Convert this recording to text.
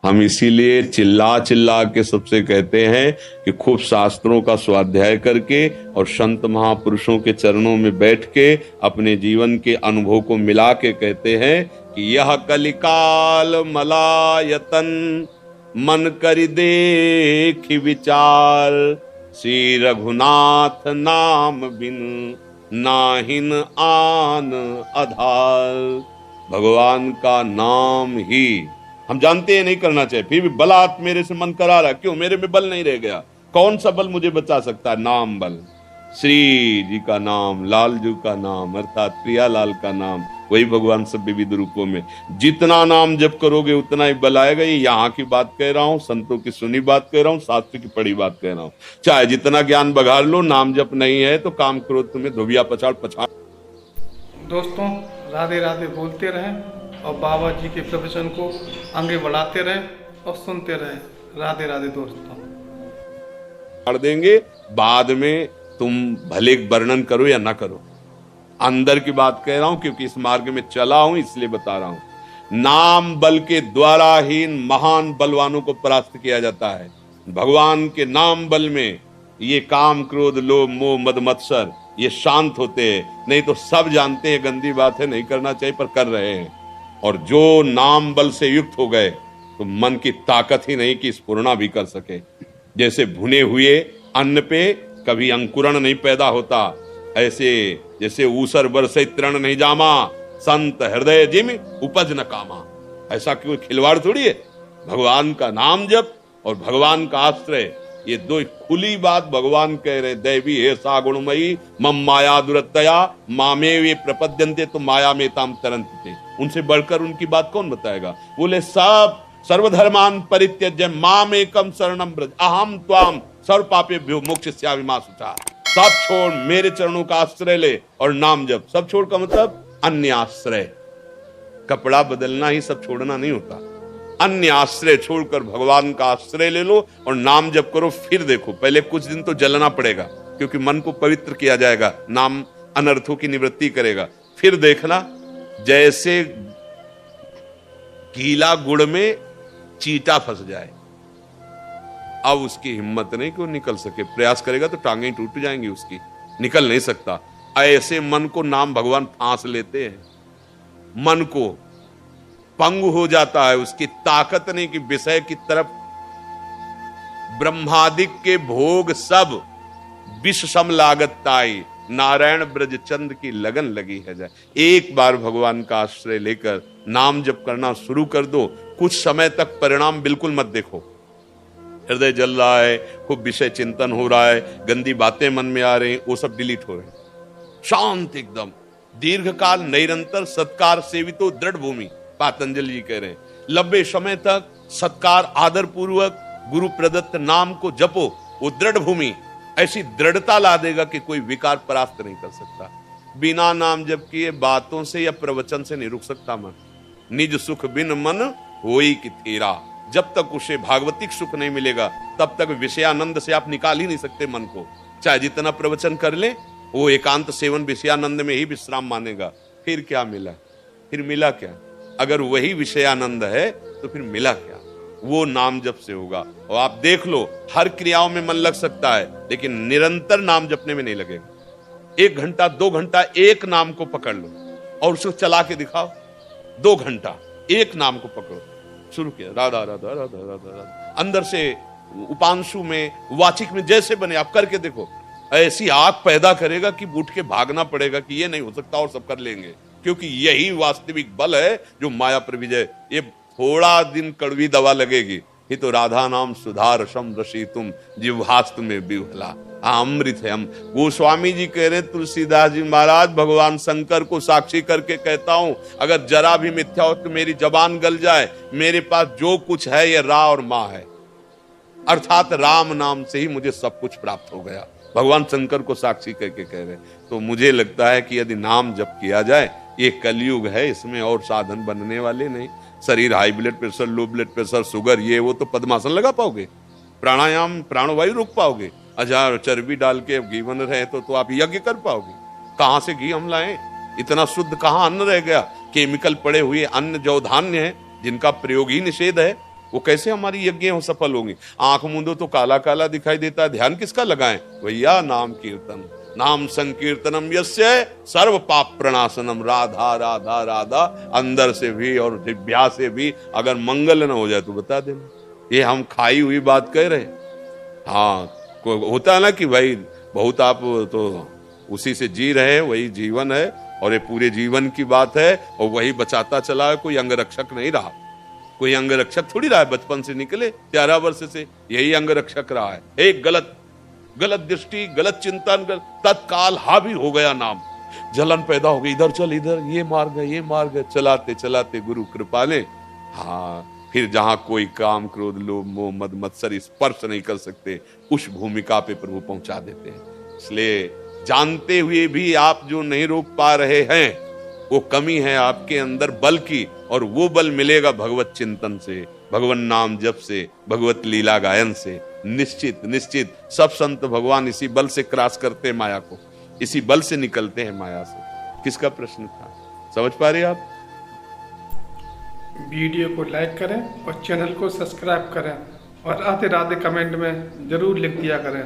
हम इसीलिए चिल्ला चिल्ला के सबसे कहते हैं कि खूब शास्त्रों का स्वाध्याय करके और संत महापुरुषों के चरणों में बैठ के अपने जीवन के अनुभव को मिला के कहते हैं कि यह कलिकाल मलायतन मन करि देख विचार, श्री रघुनाथ नाम बिन नाहिन आन आधार। भगवान का नाम ही हम जानते हैं नहीं करना चाहिए, फिर भी बलात् मेरे से मन करा रहा, क्यों? मेरे में बल नहीं रह गया। कौन सा बल मुझे बचा सकता है? नाम बल। श्री जी का नाम, लाल जी का नाम, अर्थात प्रियालाल का नाम, वही भगवान सब विविध रूपों में। जितना नाम जप करोगे उतना ही बल आएगा। ये यहाँ की बात कह रहा हूँ, संतों की सुनी बात कह रहा हूँ, शास्त्र की पढ़ी बात कह रहा हूँ। चाहे जितना ज्ञान बघार लो, नाम जप नहीं है तो काम क्रोध तुम्हें धोबिया पछाड़ पछाड़। दोस्तों, राधे राधे बोलते रहें और बाबा जी के प्रवचन को आगे बढ़ाते रहें और सुनते रहें। राधे राधे दोस्तों। कर देंगे, बाद में तुम भले वर्णन करो या ना करो। अंदर की बात कह रहा हूं क्योंकि इस मार्ग में चला हूं, इसलिए बता रहा हूं। नाम बल के द्वारा ही महान बलवानों को परास्त किया जाता है। भगवान के नाम बल में ये काम क्रोध लोभ मोह मद मत्सर ये शांत होते हैं। नहीं तो सब जानते हैं गंदी बात है, नहीं करना चाहिए, पर कर रहे हैं। और जो नाम बल से युक्त हो गए तो मन की ताकत ही नहीं कि स्फुरना भी कर सके। जैसे भुने हुए अन्न पे कभी अंकुरण नहीं पैदा होता, ऐसे जैसे ऊसर बरसे तृण नहीं जामा, संत हृदय जिम उपज न कामा। ऐसा कोई खिलवाड़ थोड़ी है। भगवान का नाम जप और भगवान का आश्रय, ये दो खुली बात भगवान कह रहे। दैवी है सा गुणमयी मम माया दुरत्तया मामे वे प्रपद्यन्ते तो माया में ताम तरन्ते। उनसे बढ़कर उनकी बात कौन बताएगा? बोले सब सर्वधर्मान परित्यज्य माम एकम शरणम ब्रज अहम त्वाम सर्व पापेभ्यो मोक्षयिष्यामि मा शुचा। सब छोड़ मेरे चरणों का आश्रय ले और नाम जप। सब छोड़ का मतलब अन्य आश्रय। कपड़ा बदलना ही सब छोड़ना नहीं होता। अन्य आश्रय छोड़कर भगवान का आश्रय ले लो और नाम जप करो। फिर देखो, पहले कुछ दिन तो जलना पड़ेगा क्योंकि मन को पवित्र किया जाएगा, नाम अनर्थों की निवृत्ति करेगा। फिर देखना, जैसे गीला गुड़ में चींटा फंस जाए, अब उसकी हिम्मत नहीं कि वो निकल सके। प्रयास करेगा तो टांगें टूट जाएंगी उसकी, निकल नहीं सकता। ऐसे मन को नाम भगवान फांस लेते हैं। मन को पंगु हो जाता है, उसकी ताकत नहीं कि विषय की तरफ। ब्रह्मादिक के भोग सब विष सम लागत ताई, नारायण ब्रज चंद की लगन लगी है जाए। एक बार भगवान का आश्रय लेकर नाम जप करना शुरू कर दो। कुछ समय तक परिणाम बिल्कुल मत देखो। हृदय जल रहा है, खूब विषय चिंतन हो रहा है, गंदी बातें मन में आ रही हैं, वो सब डिलीट हो रहे हैं। शांत एकदम, दीर्घ काल निरंतर सत्कार सेवितो दृढ़ भूमि, पातंजलि जी कह रहे हैं। लंबे समय तक सत्कार आदर पूर्वक गुरु प्रदत्त नाम को जपो, वो दृढ़ भूमि ऐसी दृढ़ता ला देगा कि कोई विकार परास्त नहीं कर सकता। बिना नाम जप किए बातों से या प्रवचन से नहीं रुक सकता मन। निज सुख बिन मन होई कि थेरा। जब तक उसे भागवतिक सुख नहीं मिलेगा तब तक विषयानंद से आप निकाल ही नहीं सकते मन को। चाहे जितना प्रवचन कर ले, वो एकांत सेवन विषयानंद में ही विश्राम मानेगा। फिर क्या मिला? फिर मिला क्या? अगर वही विषयानंद है तो फिर मिला क्या? वो नाम जप से होगा। और आप देख लो, हर क्रियाओं में मन लग सकता है लेकिन निरंतर नाम जपने में नहीं लगेगा। 1 घंटा 2 घंटा एक नाम को पकड़ लो और उसको चला के दिखाओ। 2 घंटा एक नाम को पकड़ो, शुरू किया राधा राधा राधा राधा राधा, अंदर से उपांशु में वाचिक में जैसे बने आप करके देखो। ऐसी आग पैदा करेगा कि उठ के भागना पड़ेगा कि ये नहीं हो सकता और सब कर लेंगे, क्योंकि यही वास्तविक बल है जो माया पर विजय। ये थोड़ा दिन कड़वी दवा लगेगी, ही तो राधा नाम सुधारसम रसी तुम जिह्वास्तु में विह्वला अमृत है। हम गोस्वामी जी कह रहे, तुलसीदास जी महाराज, भगवान शंकर को साक्षी करके कहता हूं, अगर जरा भी मिथ्या हो तो मेरी जबान गल जाए। मेरे पास जो कुछ है ये रा और माँ है, अर्थात राम नाम से ही मुझे सब कुछ प्राप्त हो गया। भगवान शंकर को साक्षी करके कह रहे। तो मुझे लगता है कि यदि नाम जप किया जाए, ये कलयुग है, इसमें और साधन बनने वाले नहीं। शरीर high blood pressure, low blood pressure, sugar, ये वो तो पद्मासन लगा पाओगे, प्राणायाम प्राणवायु रोक पाओगे। हजार चर्बी डाल के घी बन रहे तो आप यज्ञ कर पाओगे। कहां से घी हम लाएं? इतना शुद्ध कहां अन्न रह गया? केमिकल पड़े हुए अन्न जो धान्य है जिनका प्रयोग ही निषेध है, वो कैसे हमारी यज्ञ सफल होंगी? आंख मूंदो तो काला काला दिखाई देता है, ध्यान किसका लगाएं? भैया नाम कीर्तन, नाम संकीर्तनम यस्य सर्व पाप प्रणाशनम। राधा राधा राधा अंदर से भी और दिव्या से भी अगर मंगल न हो जाए तो बता देना। ये हम खाई हुई बात कह रहे? हाँ, होता है ना कि भाई बहुत आप तो उसी से जी रहे हैं, वही जीवन है और ये पूरे जीवन की बात है और वही बचाता चला है। कोई अंगरक्षक नहीं रहा, कोई अंगरक्षक थोड़ी रहा है। बचपन से निकले 13 वर्ष से यही अंगरक्षक रहा है। एक गलत दृष्टि, गलत चिंतन, तत्काल हावी हो गया नाम, जलन पैदा हो गई, इधर चल इधर, ये मार गए, चलाते चलाते गुरु कृपा ने, हाँ, फिर जहां कोई काम क्रोध लोभ मोह मद मत्सर स्पर्श नहीं कर सकते, उस भूमिका पे प्रभु पहुंचा देते हैं। इसलिए जानते हुए भी आप जो नहीं रोक पा रहे हैं वो कमी है आपके अंदर बल की, और वो बल मिलेगा भगवत चिंतन से, भगवान नाम जप से, भगवत लीला गायन से। निश्चित सब संत भगवान इसी बल से क्रॉस करते हैं माया को, इसी बल से निकलते हैं माया से। किसका प्रश्न था, समझ पा रहे आप? वीडियो को लाइक करें और चैनल को सब्सक्राइब करें और राधे राधे कमेंट में जरूर लिख दिया करें।